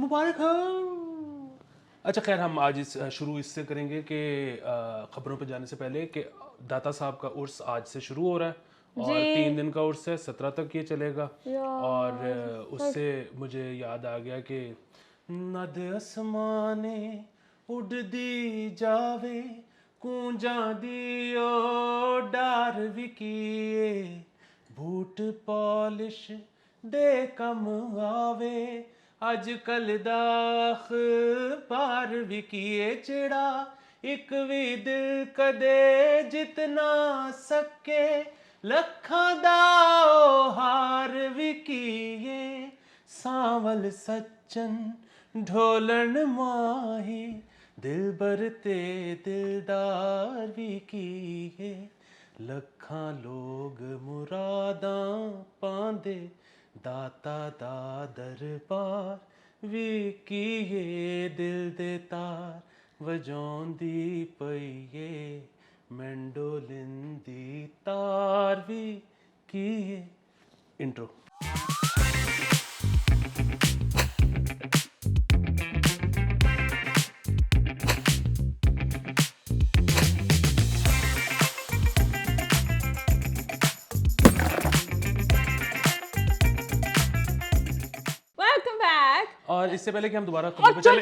मुबारक हो। अच्छा खैर, हम आज शुरू इससे करेंगे कि ख़बरों पे जाने से पहले कि दाता साहब का उर्स आज से शुरू हो रहा है और 3 दिन का उर्स है, 17 तक ये चलेगा। और उससे मुझे याद आ गया कि नद आसमाने उड़दी जावे कूंजा दियो डार विकिए बूट पॉलिश दे कम आवे अजकल दाख बार विकिए चिड़ा एक भी दिल कदे जितना सके लखा दा हार विकिए सांवल सच्चन ढोलन माही दिल बरते दिलदार विकिए लखा लोग मुरादां पांदे दाता दा दरबार विकिए दिल दे तार वजौंदी पईए मैंडोलिन दी तार विकिए। इंट्रो। और इससे पहले कि हम दोबारा खबरों पे चले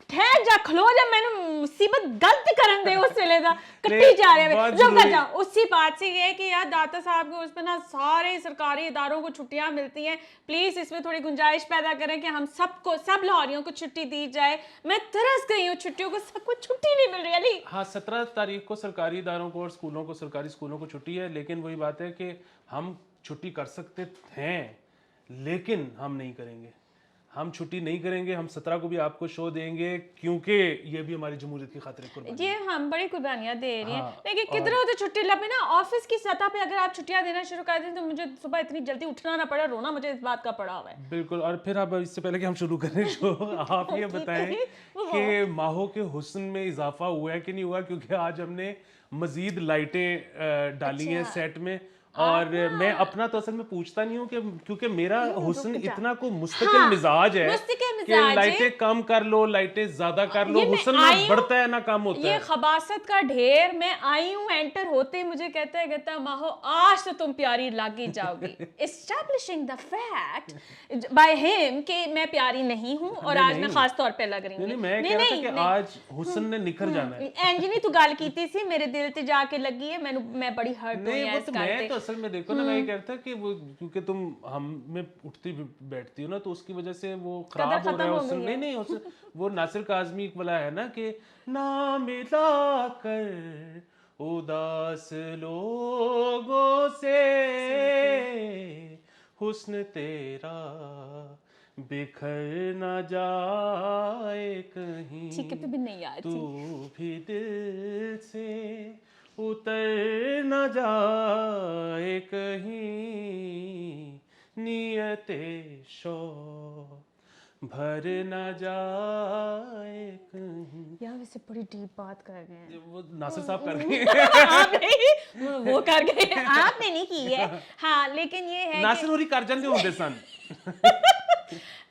ठहर जा, खलो जा, मैंने मुसीबत गलत करन दे उस वेले दा कट्टी जा रहे हैं। रुक जा, उसी बात से ये है कि यार दाता साहब को उस पे ना सारे सरकारी इदारों को छुट्टियां मिलती हैं, प्लीज इसमें थोड़ी गुंजाइश पैदा करें कि हम सबको, सब लाहौरियों को छुट्टी दी जाए। मैं तरस गई हूँ छुट्टियों को, सबको छुट्टी नहीं मिल रही अली। हाँ, 17 तारीख को सरकारी इदारों को और स्कूलों को, सरकारी स्कूलों को छुट्टी है, लेकिन वही बात है कि हम छुट्टी कर सकते हैं लेकिन हम नहीं करेंगे। हम छुट्टी नहीं करेंगे। हम 17 को भी आपको शो देंगे क्योंकि ये भी हमारी जमहूरियत की खातिर कुर्बानी ये हम बड़ी कुर्बानियां दे रही हैं। लेकिन किधरों तो छुट्टी लगे ना, ऑफिस की सतह पे अगर आप छुट्टियां देना शुरू कर दें तो मुझे सुबह इतनी जल्दी उठना ना पड़े, रोना मुझे इस बात का पड़ा हुआ है। बिल्कुल। और फिर अब इससे पहले कि हम शुरू करें शो, आप ये बताएं कि माहों के हुस्न में इजाफा हुआ है कि नहीं हुआ, क्योंकि आज हमने मजीद लाइटें डाली हैं सेट में। और मैं अपना तो असल में पूछता नहीं हूँ कि क्योंकि मेरा हुस्न इतना को मुस्तकिल मिजाज है कि लाइटें कम कर लो, लाइटें ज्यादा कर लो, हुस्न ना बढ़ता है ना कम होता है। ये खबासत का ढेर। मैं आई हूँ, एंटर होते ही मुझे कहता माहो आज तो तुम प्यारी लागी जाओगी, establishing the fact by him कि मैं प्यारी नहीं हूँ और आज मैं खास तौर पे लग रही हूँ। मैं कह रहा था कि आज हुस्न ने निखर जाना है। एंजनी तू गल कीती सी, मेरे दिल ते जाके लगी है, मैं बड़ी हर्ट हुई है इस गल ते। असल में देखो ना, मैं ये कहता कि वो क्योंकि तुम हम में उठती बैठती हो ना, तो उसकी वजह से वो खराब हो रहा है उस नहीं वो नासिर काज़मी वाला है ना कि ना मिला कर उदास लोगों से हुस्न तेरा बिखर ना जाए कहीं, ठीक है, भी नहीं यार, तू भी दिल से उतर न जाए कहीं, नियते शौक भर न जाए कहीं। यार वैसे बड़ी डीप बात कर रहे हैं। वो नासिर साहब कर रहे हैं। आप नहीं, वो कर गए, आपने नहीं की है। हाँ, लेकिन ये है नासिर होरी कर जाते होंगे सन।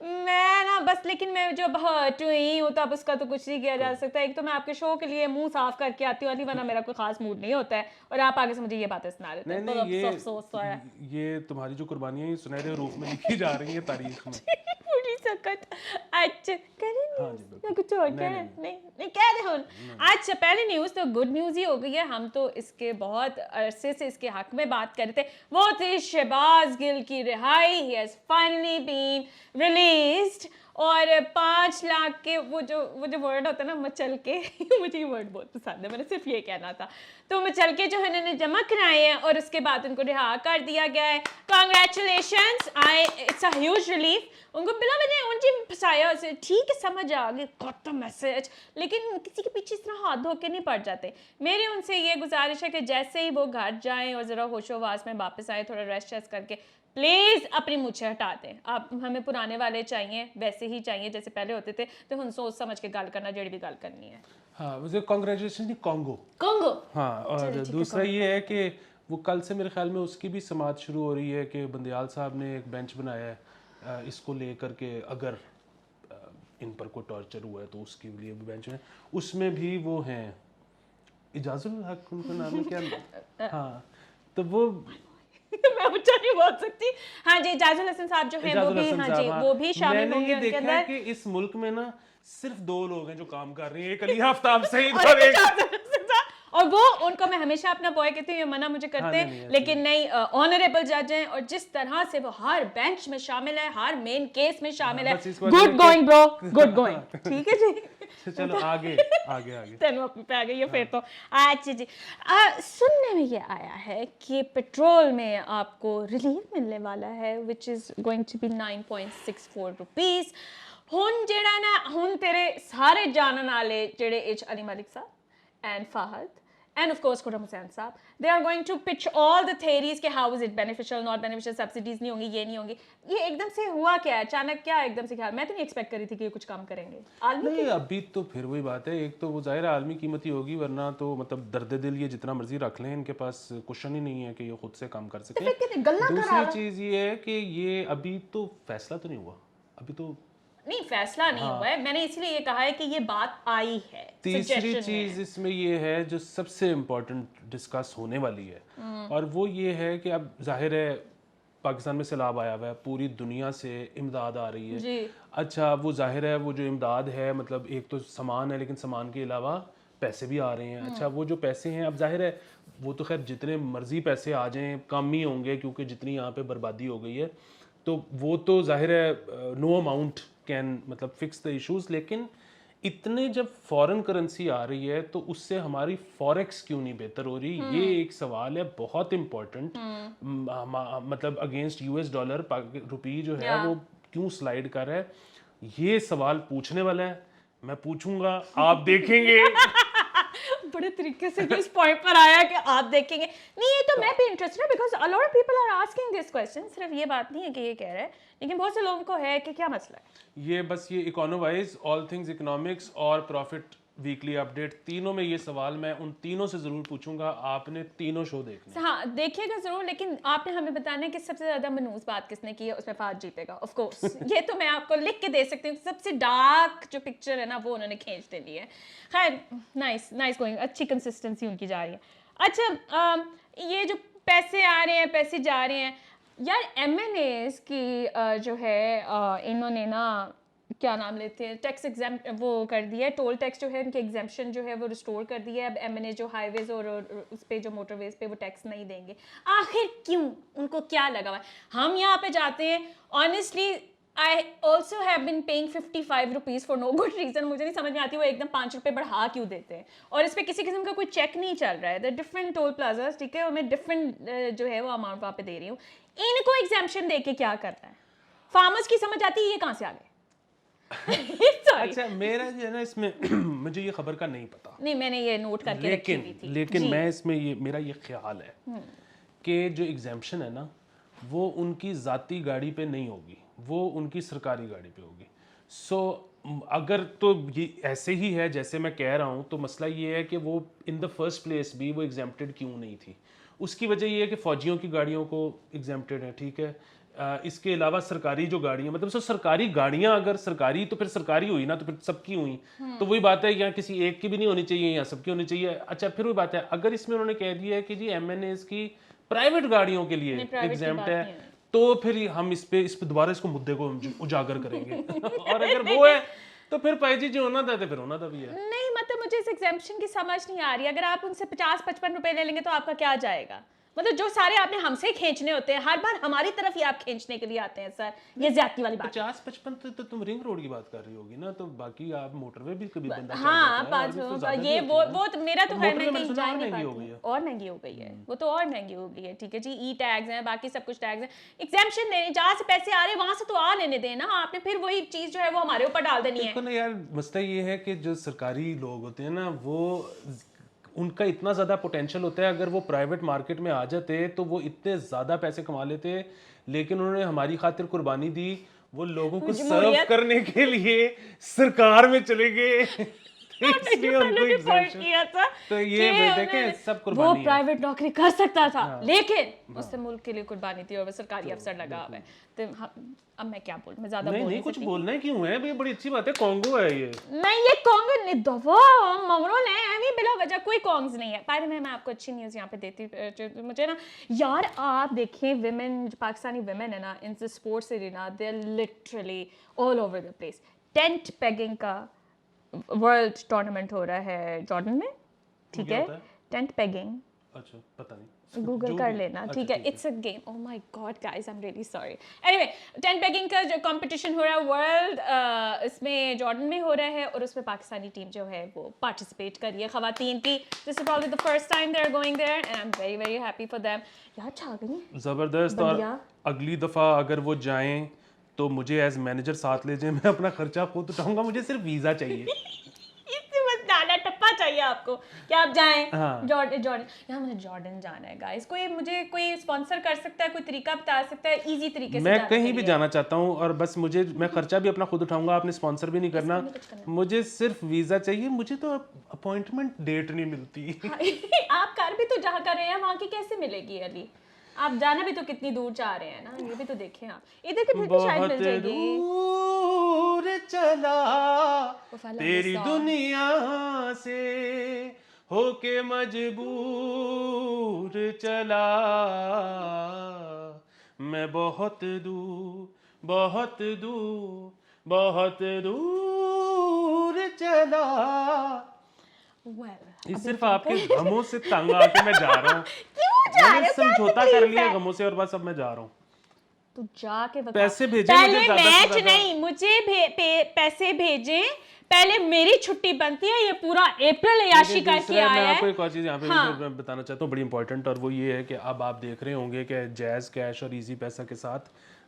मैं ना बस, लेकिन मैं जो हर्ट हुई हूँ तो अब उसका तो कुछ नहीं किया जा सकता। एक तो मैं आपके शो के लिए मुंह साफ करके आती हूँ, वरना मेरा कोई खास मूड नहीं होता है, और आप आगे से मुझे ये बातें सुना देते हैं। नहीं, ये तुम्हारी जो कुर्बानियां ये सुनहरे रूप में लिखी जा रही है तारीख में। पूरी सकत। अच्छा करें कुछ और क्या है? नहीं कह दे हुन। अच्छा, पहले न्यूज़ तो गुड न्यूज़ ही हो गई है। हम तो इसके बहुत अरसे से इसके हक में बात कर रहे थे। वो थी शहबाज गिल की रिहाई। He has finally been released. और 5 लाख के वो जो वर्ड होता है ना, मचल के मुझे ये वर्ड बहुत पसंद है, मैंने सिर्फ ये कहना था। तो मचल के जो है इन्होंने जमा कराए हैं और उसके बाद उनको रिहा कर दिया गया है। Congratulations, it's a huge relief. उनको बिना वजह उनकी फंसाया उसे, ठीक है समझ आ गई, गॉट द मैसेज, लेकिन किसी के पीछे इस तरह हाथ धो के नहीं पड़ जाते। मेरी उनसे ये गुजारिश है कि जैसे ही वो घर जाएं और ज़रा होशोवास में वापस आए, थोड़ा रेस्ट करके प्लीज़ अपनी मुझे हटा दें। आप हमें पुराने वाले चाहिए, वैसे ही चाहिए जैसे पहले होते थे। तो हम सोच समझ के गल करना, जड़ी भी गल करनी है। हाँ, मुझे कांग्रेचुलेशन नहीं, कॉन्गो। हाँ, और दूसरा ये है कि वो कल से मेरे ख्याल में उसकी भी समात शुरू हो रही है कि बंदियाल साहब ने एक बेंच बनाया है इसको लेकर के, अगर इन पर कोई टॉर्चर हुआ है तो उसके लिए भी बेंच में, उसमें भी वो हैं इजाजुल हक उनका नाम है क्या, हाँ तो वो मैं ऊंचा नहीं बोल सकती। हाँ जी, इजाजुल हसन साहब जो हैं वो भी, हाँ जी, वो भी शामिल होंगे उनके अंदर। मैंने ये देखा है कि इस मुल्क में ना सिर्फ 2 लोग हैं जो काम कर रहे हैं, एक अली आफ्ताब सईद और एक और वो उनको मैं हमेशा अपना बॉय कहती हूँ, ये मना मुझे करते हैं, लेकिन नहीं, ऑनरेबल जज हैं और जिस तरह से वो हर बेंच में शामिल है, हर मेन केस में शामिल है। Good going bro, good going. ठीक है जी, चलो आगे आगे आगे तेनू अपने पे आ गई है फिर तो। अच्छा जी, सुनने में ये आया है कि पेट्रोल में आपको रिलीफ मिलने वाला है, which is going to be 9.64 rupees. हुन जेड़ा ना, हुन तेरे सारे जानन वाले जेड़े एच अली मलिक साहब and Fahad and of course Khurram Hussain साहब, they are going to pitch all the theories कि how is it beneficial, not beneficial, subsidies नहीं होंगी, ये नहीं होंगी। ये एकदम से हुआ क्या है, अचानक क्या एकदम से क्या? मैं तो नहीं एक्सपेक्ट करी थी कि ये कुछ काम करेंगे। नहीं, अभी तो फिर वही बात है, एक तो वो जाहिर है आलमी कीमत ही होगी, वरना तो मतलब दर्द दिल ये जितना मर्जी रख लें, इनके पास क्वेश्चन ही नहीं है कि ये खुद से काम कर सकें। दूसरी चीज़ ये है कि ये अभी तो फैसला तो नहीं हुआ, अभी तो नहीं फैसला नहीं हुआ है, मैंने इसलिए ये कहा है कि ये बात आई है। तीसरी चीज इसमें ये है जो सबसे इम्पोर्टेंट डिस्कस होने वाली है, और वो ये है कि अब जाहिर है पाकिस्तान में सैलाब आया हुआ है, पूरी दुनिया से इमदाद आ रही है जी। अच्छा, वो जाहिर है वो जो इमदाद है, मतलब एक तो सामान है, लेकिन सामान के अलावा पैसे भी आ रहे हैं। अच्छा, वो जो पैसे हैं, अब जाहिर है वो तो खैर जितने मर्जी पैसे आ जाएं कम ही होंगे, क्योंकि जितनी यहाँ पे बर्बादी हो गई है, तो वो तो जाहिर है नो अमाउंट कैन मतलब फिक्स द इश्यूज। लेकिन इतने जब फॉरेन करेंसी आ रही है तो उससे हमारी फॉरेक्स क्यों नहीं बेहतर हो रही, ये एक सवाल है बहुत इम्पोर्टेंट। मतलब अगेंस्ट यूएस डॉलर रुपी जो है वो क्यों स्लाइड कर रहा है, ये सवाल पूछने वाला है, मैं पूछूंगा, आप देखेंगे। बड़े तरीके से इस पॉइंट पर आया कि आप देखेंगे। नहीं, ये तो मैं भी इंटरेस्टेड है because a lot of people are asking this question. सिर्फ ये बात नहीं है कि ये कह रहा है, लेकिन बहुत से लोगों को है कि क्या मसला है। ये बस ये इकोनोवाइज, ऑल थिंग्स इकोनॉमिक्स और प्रॉफिट वीकली अपडेट, तीनों में ये सवाल मैं उन तीनों से जरूर पूछूंगा, आपने तीनों शो देखने। हाँ देखिएगा जरूर, लेकिन आपने हमें बताना है कि सबसे ज्यादा मनूस बात किसने की है, उसमें फहद जीतेगा ऑफ कोर्स। ये तो मैं आपको लिख के दे सकती हूँ, सबसे डार्क जो पिक्चर है ना वो उन्होंने खींच दे ली है। खैर नाइस गोइंग, अच्छी कंसिस्टेंसी उनकी जा रही है। अच्छा, ये जो पैसे आ रहे हैं पैसे जा रहे हैं यार, MNAs की जो है इन्होंने ना क्या नाम लेते हैं, टैक्स एग्जाम वो कर दिया है, टोल टैक्स जो है उनके एग्जाम्पशन जो है वो रिस्टोर कर दिया है। अब MNA जो हाईवेज और उस पे जो मोटरवेज पे वो टैक्स नहीं देंगे। आखिर क्यों, उनको क्या लगा हुआ है? हम यहाँ पे जाते हैं, honestly I also have been paying 55 rupees for no good reason. मुझे नहीं समझ में आती वो एकदम 5 रुपये बढ़ा क्यों देते हैं, और इस पर किसी किस्म का कोई चेक नहीं चल रहा है। द डिफरेंट टोल प्लाजाज, ठीक है, और मैं डिफरेंट जो है वो अमाउंट वहाँ पे दे रही हूँ। इनको एग्जाम्पशन दे के क्या करना है? फार्मर्स की समझ आती है ये कहाँ से आ गए? अच्छा, मेरा जो है ना इसमें मुझे ये खबर का नहीं पता, नहीं मैंने ये नोट करके रखी हुई थी। लेकिन मैं इसमें ये मेरा ये ख्याल है कि जो एग्जाम्पशन है ना वो उनकी ज़ाती गाड़ी पे नहीं होगी, वो उनकी सरकारी गाड़ी पे होगी। सो अगर तो ये ऐसे ही है जैसे मैं कह रहा हूँ, तो मसला ये है कि वो इन द फर्स्ट प्लेस भी वो एग्जेम्प्टेड क्यों नहीं थी। उसकी वजह ये है कि फ़ौजियों की गाड़ियों को एग्जेम्प्टेड है, ठीक है। इसके अलावा सरकारी जो गाड़ियाँ, मतलब सो सरकारी गाड़ियाँ अगर सरकारी तो फिर सरकारी हुई ना, तो फिर सबकी हुई। तो वही बात है, यहाँ किसी एक की भी नहीं होनी चाहिए, यहाँ सबकी होनी चाहिए। अच्छा, फिर वही बात है, अगर इसमें उन्होंने कह दिया है कि जी MNAs की प्राइवेट गाड़ियों के लिए एग्जाम्प्ट है, तो फिर हम इस पे दोबारा इसको मुद्दे को उजागर करेंगे। और अगर वो है तो फिर भाई जी जो होना था तो फिर होना था भी है। नहीं मतलब मुझे इस एग्जाम्पशन की समझ नहीं आ रही। अगर आप उनसे 50-55 रुपए ले लेंगे तो आपका क्या जाएगा? मतलब जो सारे आपने हमसे खींचने होते हैं, हर बार हमारी तरफ ही आप खींचने के लिए आते हैं सर, ये ज्यादती वाली बात। 50-55 तो तुम रिंग रोड की बात कर रही होगी ना, तो बाकी आप मोटरवे भी कभी बंदा हाँ ये वो तो मेरा तो खैर मैं कहीं जा नहीं पाती, और महंगी हो गई है वो, तो और महंगी हो गई है, ठीक है जी। ई टैग्स हैं, बाकी सब कुछ टैग्स हैं, एग्जाम्पशन देने जहाँ से पैसे आ रहे हैं वहां से तो आ लेने देना, आपने फिर वही चीज जो है वो हमारे ऊपर डाल देनी है। यार मसला ये है कि जो सरकारी लोग होते हैं ना, वो उनका इतना ज़्यादा पोटेंशियल होता है, अगर वो प्राइवेट मार्केट में आ जाते तो वो इतने ज़्यादा पैसे कमा लेते, लेकिन उन्होंने हमारी खातिर कुर्बानी दी, वो लोगों को सर्व करने के लिए सरकार में चले गए। इसलिए उनको exemption। किया था तो ये कि देखें उन्होंने- सब वो कुर्बानी है। प्राइवेट नौकरी कर सकता था लेकिन उससे मुल्क के लिए कुर्बानी थी और वो सरकारी अफसर लगा हुआ है। तो अब मैं क्या बोलूं, मैं ज्यादा नहीं बोल नहीं नहीं कुछ सकती। बोलना है क्यों है, ये बड़ी अच्छी बात है, कॉन्गो है ये। नहीं ये कॉन्ग नहीं, दफा ममरून है एमी, बिला वजह कोई कॉन्ग्स नहीं है। बाय द वे मैं आपको अच्छी न्यूज़ यहाँ पे देती मुझे ना यार, आप देखें विमेन, पाकिस्तानी विमेन है ना in sports arena, they are literally all over the place. Tent pegging का वर्ल्ड टूर्नामेंट हो रहा है जॉर्डन में, ठीक क्या है? होता है? टेंट पेगिंग अच्छा पता नहीं, गूगल जो कर भी। लेना, अच्छा, ठीक है? It's a game. Oh my God guys, I am really sorry. Anyway, tent pegging का जो कंपटीशन हो रहा है वर्ल्ड, इसमें जॉर्डन में हो रहा है और उसमें पाकिस्तानी टीम जो है वो पार्टिसिपेट कर रही है खवातीन की। This is probably the first time they are going there and I am very very happy for them. यार छा गई जबरदस्त। और बढ़िया। अगली दफा अगर वो जाएं तो मुझे एज मैनेजर साथ ले जाएं, मैं अपना खर्चा खुद उठाऊंगा, मुझे सिर्फ वीजा चाहिए। इतनी बस डाला टप्पा चाहिए आपको कि आप जाएं हाँ। जॉर्डन। यहाँ मुझे जॉर्डन जाना है गाइस, मुझे कोई स्पॉन्सर कर सकता है, कोई तरीका बता सकता है इजी तरीके से मैं जाने कहीं के भी लिए? जाना चाहता हूँ और बस मैं खर्चा भी अपना खुद उठाऊंगा, आपने स्पॉन्सर भी नहीं करना, मुझे सिर्फ वीजा चाहिए। मुझे तो अपॉइंटमेंट डेट नहीं मिलती। आप कर भी तो जहाँ कर रहे हैं वहाँ की कैसे मिलेगी अली? आप जाना भी तो कितनी दूर जा रहे हैं ना, ये भी तो देखें आप। इधर की भी शायद मिल जाएगी। दूर चला उफ, I love तेरी this song. दुनिया से होके मजबूर चला, मैं बहुत दूर बहुत दूर बहुत दूर चला। Well, ये सिर्फ आपके गमों से तंग आके मैं जा रहा हूँ। क्यों जा रहे मैंने हो? क्या समझौता तकलीफ कर लिया है? गमों से और बस अब मैं जा रहा हूँ। तू जाके बता। पैसे भेजें पहले मुझे ज़्यादा से मैच ज़्यादा। नहीं, मुझे पैसे भेजें। पहले मेरी छुट्टी बनती है, ये पूरा अप्रैल याशी का दूसरा किया मैं है। आपको एक और चीज़ यहाँ पे हाँ। मैं बताना चाहता हूँ बड़ी इंपॉर्टेंट, और वो ये है कि अब आप देख रहे होंगे कि जैज कैश और इजी पैसा के साथ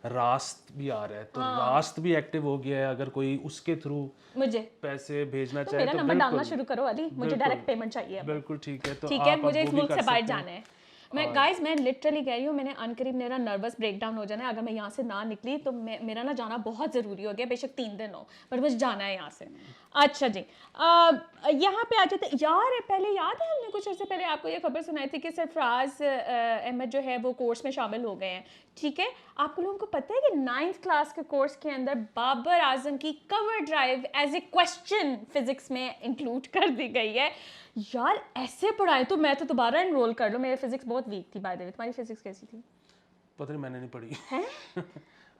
रास्त भी आ रहा है, तो रास्त भी एक्टिव हो गया है। अगर कोई उसके थ्रू मुझे पैसे भेजना तो चाहे मेरा तो नंबर डालना बिल्कुल शुरू करो अली, मुझे बिल्कुल। डायरेक्ट पेमेंट चाहिए अब। बिल्कुल ठीक है, तो ठीक है, आप मुझे अब इस वो भी मुल्क कर से बाहर सकते हैं। जाना है। मैं गाइस मैं लिटरली कह रही हूँ, मैंने अनकरीब मेरा नर्वस ब्रेकडाउन हो जाना है अगर मैं यहाँ से ना निकली तो मेरा ना जाना बहुत ज़रूरी हो गया, बेशक 3 दिन हो पर मुझे जाना है यहाँ से। अच्छा जी, यहाँ पे आ जाते यार। पहले याद है हमने कुछ अर्से पहले आपको ये खबर सुनाई थी कि सरफराज अहमद जो है वो कोर्स में शामिल हो गए हैं, ठीक है? आप लोगों को पता है कि 9th क्लास के कोर्स के अंदर बाबर आजम की cover drive as a question physics में इंक्लूड कर दी गई है। यार ऐसे पढ़ाए तो मैं तो दोबारा एनरोल कर लूँ, मेरी फिजिक्स बहुत वीक थी बाय द वे। तुम्हारी फिजिक्स कैसी थी? पता नहीं, मैंने नहीं पढ़ी। हैं?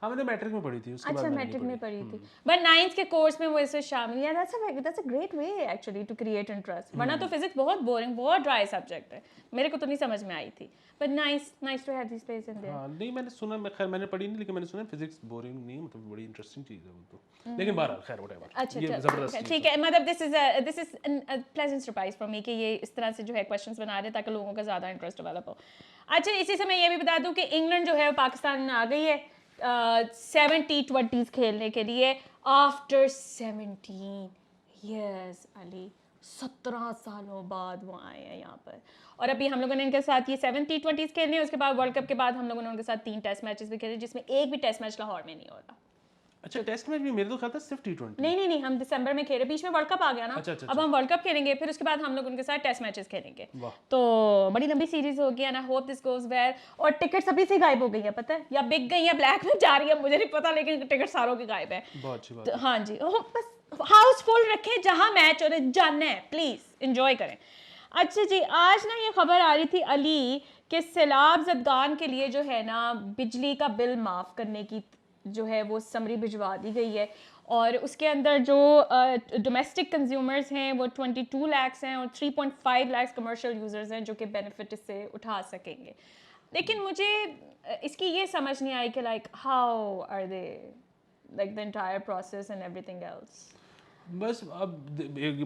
हाँ मैंने मैट्रिक में पढ़ी थी, उसके बाद अच्छा मैंने मैट्रिक नहीं में पढ़ी। पढ़ी थी, बट 9th के कोर्स में वो इसमें शामिल है। That's a great way actually to create interest, वरना तो फिजिक्स बहुत बोरिंग, बहुत ड्राई सब्जेक्ट है, मेरे को तो नहीं समझ में आई थी। But nice to have this place in there. हाँ नहीं मैंने सुना, मैं खैर मैंने पढ़ी नहीं, लेकिन मैंने सुना फिजिक्स बोरिंग नहीं, मतलब बड़ी इंटरेस्टिंग चीज़ है वो तो। लेकिन बहरहाल खैर व्हाटएवर, अच्छा ये जबरदस्त चीज़ ठीक है। मतलब this is a pleasant surprise for me कि ये इस तरह से जो है क्वेश्चंस बना रहे हैं ताकि लोगों का ज़्यादा इंटरेस्ट डेवलप हो। अच्छा, इसी समय ये भी बता दूं कि इंग्लैंड जो है वो पाकिस्तान में आ गई है 70-20 खेलने के लिए आफ्टर 17 years अली। 17 सालों बाद वो आए हैं यहाँ पर, और अभी हम लोगों ने इनके साथ ये 70-20 खेलने हैं। उसके बाद वर्ल्ड कप के बाद हम लोगों ने उनके साथ 3 टेस्ट मैचेस भी खेले, जिसमें एक भी टेस्ट मैच लाहौर में नहीं हो रहा। अच्छा टेस्ट मैच भी मेरे तो ख्याल था सिर्फ T20। नहीं, हम दिसंबर में खेले, बीच में वर्ल्ड कप आ गया ना। अच्छा। अब हम वर्ल्ड कप खेलेंगे, फिर उसके बाद हम लोग उनके साथ टेस्ट मैचेस खेलेंगे। वाह। तो बड़ी लंबी सीरीज होगी and I hope this goes well. और टिकट सभी से गायब हो गई है, पता है, या बिक गई है, ब्लैक में जा रही है, मुझे नहीं पता, लेकिन टिकट सारों की गायब है। बहुत अच्छी बात तो हाँ जी, बस हाउसफुल रखें, जहाँ मैच हो रहे जाना है, प्लीज एंजॉय करें। अच्छा जी, आज ना ये खबर आ रही थी अली कि सैलाब ज़दगान के लिए जो है ना बिजली का बिल माफ़ करने की जो है वो समरी भिजवा दी गई है, और उसके अंदर जो डोमेस्टिक कंज्यूमर्स हैं वो 22 लाख हैं और 3.5 लाख कमर्शियल यूज़र्स हैं जो कि बेनिफिट इससे उठा सकेंगे। लेकिन मुझे इसकी ये समझ नहीं आई कि like how are they like the entire process and everything else. बस अब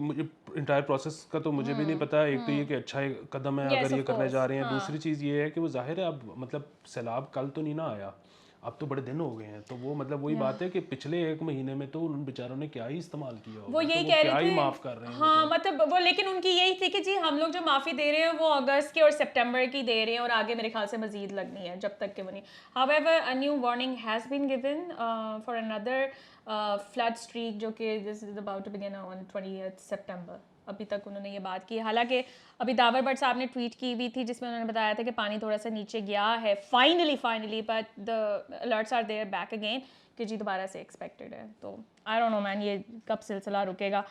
मुझे इंटायर प्रोसेस का तो मुझे भी नहीं पता। एक तो ये कि अच्छा एक कदम है Yes, अगर ये of करने course, जा रहे हैं। हाँ। दूसरी चीज़ ये है कि वो जाहिर है अब मतलब सैलाब कल तो नहीं ना आया, अब तो बड़े दिन हो गए हैं, तो वो मतलब वही बात है कि पिछले 1 महीने में तो उन बेचारों ने क्या ही इस्तेमाल किया होगा, वो यही तो कह क्या रहे ही थे, माफ कर रहे हैं। हाँ मतलब वो, लेकिन उनकी यही थी कि जी हम लोग जो माफ़ी दे रहे हैं वो अगस्त की और सितंबर की दे रहे हैं और आगे मेरे ख्याल से मजीद लगनी है जब तक कि वो नहीं। However a new warning has been given for another flood streak जो कि this is about to begin on 20 September. अभी तक उन्होंने ये बात की, हालांकि अभी दावर भट्ट साहब ने ट्वीट की हुई थी जिसमें उन्होंने बताया था कि पानी थोड़ा सा नीचे गया है finally, but the alerts are there back again कि जी दोबारा से एक्सपेक्टेड है। तो आई डोंट नो मैन ये कब सिलसिला रुकेगा।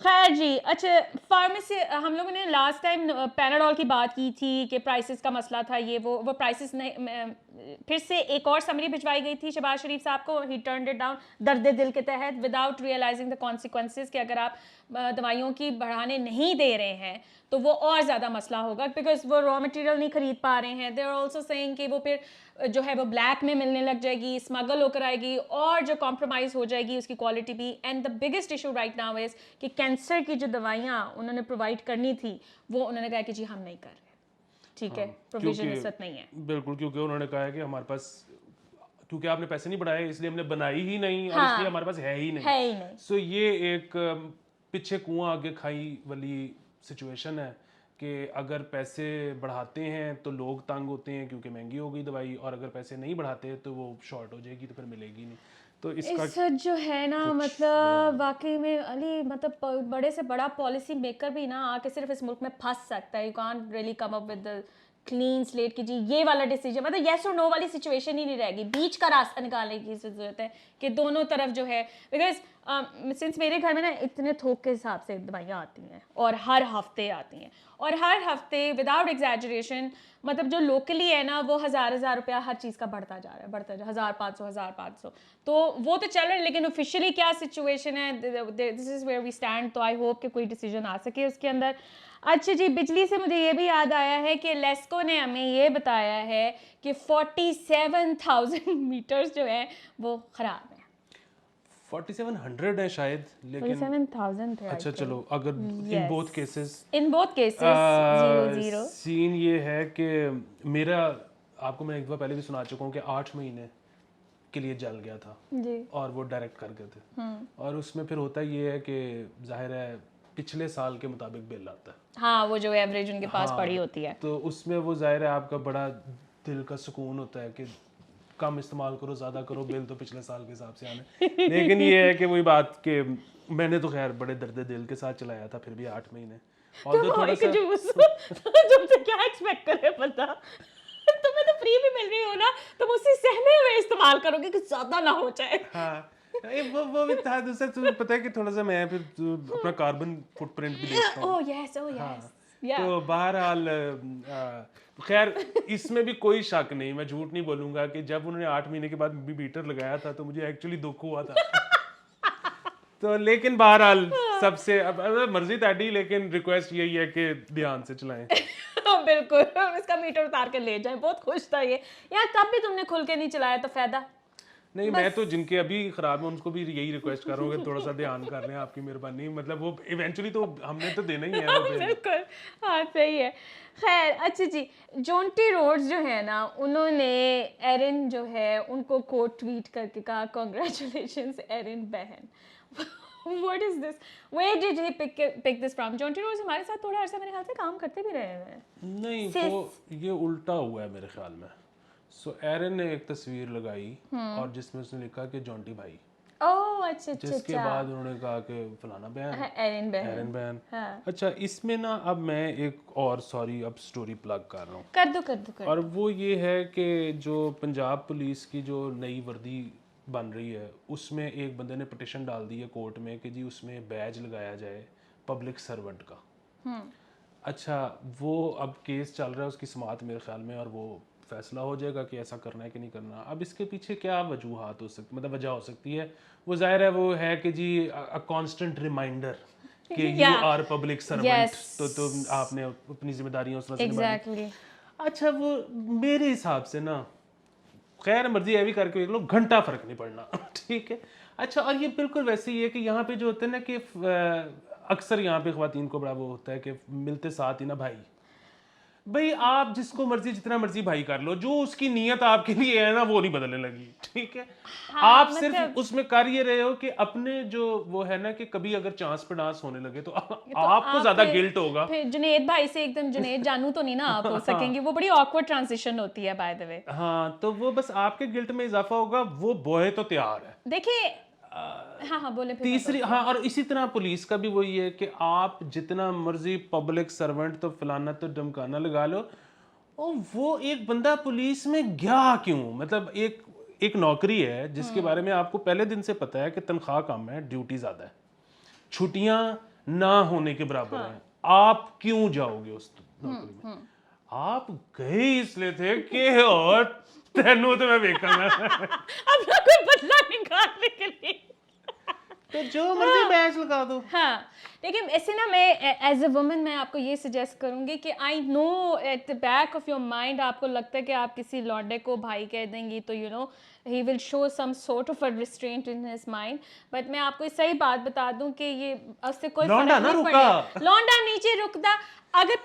खैर जी, अच्छा फार्मेसी, हम लोगों ने लास्ट टाइम पैनाडोल की बात की थी कि प्राइसेस का मसला था, ये वो प्राइसेस नहीं, फिर से एक और समरी भिजवाई गई थी शहबाज शरीफ साहब को, ही टर्न्ड इट डाउन दर्द दिल के तहत विदाउट रियलाइजिंग द कॉन्सिक्वेंसेस कि अगर आप दवाइयों की बढ़ाने नहीं दे रहे हैं तो वो और ज़्यादा मसला होगा, बिकॉज वो रॉ मटेरियल नहीं खरीद पा रहे हैं। दे आर ऑल्सो सेइंग कि वो फिर जो है वो ब्लैक में मिलने लग जाएगी, स्मगल होकर आएगी और जो कॉम्प्रोमाइज़ हो जाएगी उसकी क्वालिटी भी। And the biggest issue right now is कि कैंसर की जो दवाइयाँ उन्होंने प्रोवाइड करनी थी वो उन्होंने कहा कि जी हम नहीं कर रहे, ठीक है, प्रोविजन इस वक्त नहीं है। बिल्कुल, क्योंकि उन्होंने कहा है कि हमारे पास, क्योंकि आपने पैसे नहीं बढ़ाए इसलिए हमने बनाई ही नहीं, और इसलिए हमारे पास है ही नहीं। सो ये एक पीछे कुआं आगे खाई वाली सिचुएशन है कि अगर पैसे बढ़ाते हैं तो लोग तंग होते हैं क्योंकि महंगी हो गई दवाई, और अगर पैसे नहीं बढ़ाते तो वो शॉर्ट हो जाएगी तो फिर मिलेगी नहीं। तो इसका इस जो है ना मतलब वाकई में अली, मतलब बड़े से बड़ा पॉलिसी मेकर भी ना आके सिर्फ इस मुल्क में फंस सकता है। You can't really come up with the clean slate की जी ये वाला डिसीजन, मतलब येस और नो वाली सिचुएशन ही नहीं रहेगी, बीच का रास्ता निकालने की जरूरत है कि दोनों तरफ जो है, बिकॉज सिंस मेरे घर में ना इतने थोक के हिसाब से दवाइयाँ आती हैं और हर हफ्ते आती हैं, और हर हफ्ते विदाउट एग्जैजरेशन मतलब जो लोकली है ना वो हज़ार रुपया हर चीज़ का बढ़ता जा रहा है, 1500 तो वो तो चल रहा है, लेकिन ऑफिशियली क्या सिचुएशन है, this is where we stand. तो आई होप कि कोई डिसीजन आ सके उसके अंदर। अच्छा जी, बिजली से मुझे ये भी याद आया है कि लेस्को ने हमें ये बताया है कि 47,000 मीटर्स जो है वो ख़राब है। 4700 है शायद, लेकिन 47,000 थे। अच्छा चलो, अगर in both cases zero scene ये है कि मेरा, आपको मैं एक बार पहले भी सुना चुका हूँ कि 8 महीने के लिए जल गया था जी, और वो डायरेक्ट कर गए थे, और उसमें फिर होता ये है कि जाहिर है पिछले साल के मुताबिक बिल आता है। हाँ, वो जो एवरेज उनके पास हाँ, पड़ी होती है, तो उसमें वो जाहिर है आपका बड़ा दिल का सुकून होता है कि कम इस्तेमाल करो, ज़्यादा करो, बिल तो पिछले साल के हिसाब से आने। लेकिन ये है कि वही बात कि मैंने तो खैर बड़े दर्द दिल के साथ चलाया था, फिर भी 8 महीने। और तो थोड़ा सा तुमसे क्या एक्सपेक्ट करे पता, तुम्हें तो फ्री में मिल रही हो ना, तुम उसी सहमे हुए इस्तेमाल करोगे कि ज़्यादा ना हो जाए। हाँ, वो भी था। दूसरा तुम्हें पता है कि थोड़ा सा मैं फिर अपना कार्बन फुटप्रिंट भी देखता हूँ। ओह यस तो बहरहाल खैर इसमें भी कोई शक नहीं, मैं झूठ नहीं बोलूंगा कि जब उन्होंने 8 महीने के बाद भी मीटर लगाया था तो मुझे एक्चुअली दुख हुआ था। तो लेकिन बहरहाल सबसे अब मर्जी ताड़ी, लेकिन रिक्वेस्ट यही है कि ध्यान से चलाएं। बिल्कुल, इसका मीटर उतार के ले जाएं। बहुत खुश था ये यार, तब भी तुमने खुल के नहीं चलाया तो फायदा नहीं। मैं तो जिनके अभी खराब है उनको भी यही रिक्वेस्ट कर रहा हूँ कि थोड़ा सा ध्यान कर लें, आपकी मेहरबानी। मतलब वो इवेंचुअली तो हमने तो देना ही है वो बिल। बिल्कुल, हाँ सही है। खैर अच्छा जी, जोंटी रोड्स जो है ना, उन्होंने एरिन जो है उनको कोट ट्वीट करके कहा कांग्रेचुलेशंस एरिन बहन। What is this? Where did he pick this from? Jonty Rhodes हमारे साथ थोड़ा अर्सा मेरे ख्याल से काम करते भी रहे हैं। नहीं, वो ये उल्टा हुआ है मेरे ख्याल में। सो एरिन ने एक तस्वीर लगाई और जिसमें उसने लिखा कि जॉन्टी भाई। ओह अच्छा, जिसके बाद उन्होंने कहा कि फलाना बहन, एरिन एरिन बहन। हाँ। अच्छा, इसमें ना अब मैं एक और अब स्टोरी प्लग कर रहा हूँ। कर दो। और वो ये है कि जो पंजाब पुलिस की जो नई वर्दी बन रही है उसमें एक बंदे ने पिटिशन डाल दी है कोर्ट में कि जी उसमें बैज लगाया जाए पब्लिक सर्वेंट का। अच्छा, वो अब केस चल रहा है, उसकी समाअत मेरे ख्याल में, और वो फैसला हो जाएगा कि ऐसा करना है कि नहीं करना। अब इसके पीछे क्या वजूहात हो सकती, मतलब वजह हो सकती है, वो जाहिर है वो है कि जी अ कांस्टेंट रिमाइंडर कि यू आर पब्लिक सर्वेंट, तो तुम आपने अपनी जिम्मेदारियां उस तरह से निभानी। अच्छा, वो मेरे हिसाब से ना, खैर मर्जी है भी करके देख लो, घंटा फर्क नहीं पड़ना। ठीक है। अच्छा, और ये बिल्कुल वैसे ही है कि यहाँ पे जो होते हैं ना कि अक्सर यहाँ पे ख्वातीन को बड़ा वो होता है कि मिलते साथ ही ना भाई, भाई आप जिसको मर्जी जितना मर्जी भाई कर लो, जो उसकी नीयत आपके लिए है ना वो नहीं बदलने लगी, ठीक है। आप सिर्फ उसमें कर ये रहे हो कि अपने जो वो है ना कि कभी अगर चांस पे डांस होने लगे तो आपको ज्यादा गिल्ट होगा। फिर जुनेद भाई से एकदम जुनेद जानू तो नहीं ना आप हो सकेंगे, वो बड़ी ऑकवर्ड ट्रांजिशन होती है बाय द वे। हाँ, तो वो बस आपके गिल्ट में इजाफा होगा, वो बॉय तो तैयार है। देखिए हाँ बोले फिर तीसरी, हाँ, और इसी तरह पुलिस का भी वही है कि आप जितना मर्जी पब्लिक सर्वेंट तो फलाना तो धमकाना लगा लो, और वो एक बंदा पुलिस में गया क्यों? मतलब एक नौकरी है जिसके बारे में आपको पहले दिन से पता है कि तनख्वाह कम है, ड्यूटी ज्यादा है, छुट्टियां ना होने के बराबर है, आप क्यों जाओगे उस नौकरी में? आप गए इसलिए थे कि और तेनू तो मैं देखूंगा अपना कोई बदला निकालने के लिए, तो जो मर्जी बैच लगा दो। हाँ, लेकिन ऐसे ना मैं एज अ वुमन मैं आपको ये सजेस्ट करूंगी कि I know at the back of your mind आपको लगता है कि आप किसी लौंडे को भाई कह देंगी तो you know he will show some sort of a restraint in his mind, but मैं आपको सही बात बता दूं कि ये उससे कोई लौंडा फर्क ना नहीं रुका। पड़ेगा। लौंडा नीचे रुकता, अगर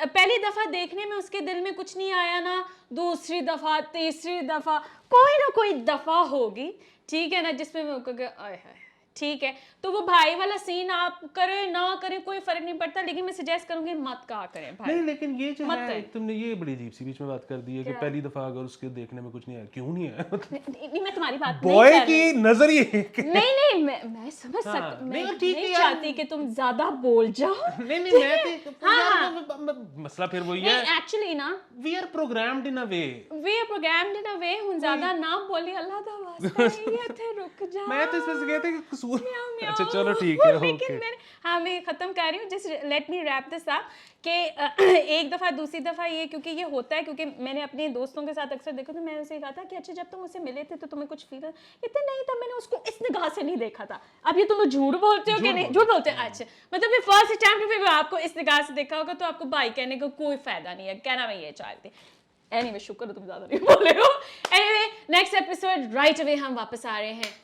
पहली दफा देखने में उसके दिल में कुछ नहीं आया ना, दूसरी दफा तीसरी दफा कोई ना कोई दफा होगी, ठीक है ना, जिसमें मैं आय हाय ठीक है, तो वो भाई वाला सीन आप करें ना करें कोई फर्क नहीं पड़ता, लेकिन मैं सजेस्ट करूंगी मत कहा करें भाई। नहीं, लेकिन ये जो मत है करें। तुमने ये बड़ी अजीब सी बीच में बात कर दी है कि पहली दफा अगर उसके देखने में कुछ नहीं आया, क्यों नहीं आया? नहीं मैं तुम्हारी बात बॉय नहीं कर की रही। नजरिए नहीं मैं समझ हाँ, सकती, मैं नहीं, ठीक है नहीं यार। चाहती कि तुम ज्यादा बोल जाओ। नहीं ठीक मैं है? तो हाँ, मसला फिर वही है, नहीं एक्चुअली ना we are programmed in a way. We are programmed in a way, हुन ज्यादा ना बोली अल्लाह दा वास्ता ये थे रुक जा। मैं तो इसमें से कहते कि कसूर। म्याऊं। अच्छा चलो ठीक है, लेकिन ओके। हाँ मैं खत्म कर रही हूँ, just let me wrap this up कि एक दफा दूसरी दफा ये क्योंकि ये होता है, क्योंकि मैंने अपने दोस्तों के साथ अक्सर देखा, तो मैंने उसे कहा था कि अच्छा जब तुम उससे मिले थे तो तुम्हें कुछ फील इतने नहीं था, मैंने उसको इस निगाह से नहीं देखा था। अब ये तुम झूठ बोलते हो कि नहीं? झूठ बोलते हो, अच्छा मतलब ये फर्स्ट अटेम्प्ट पे आपको इस निगाह से देखा होगा, तो आपको भाई कहने का कोई फायदा नहीं है, कहना मैं ये चाहती। एनीवे शुक्र तुम ज्यादा नहीं बोले हो। Anyway next episode right away हम वापस आ रहे हैं।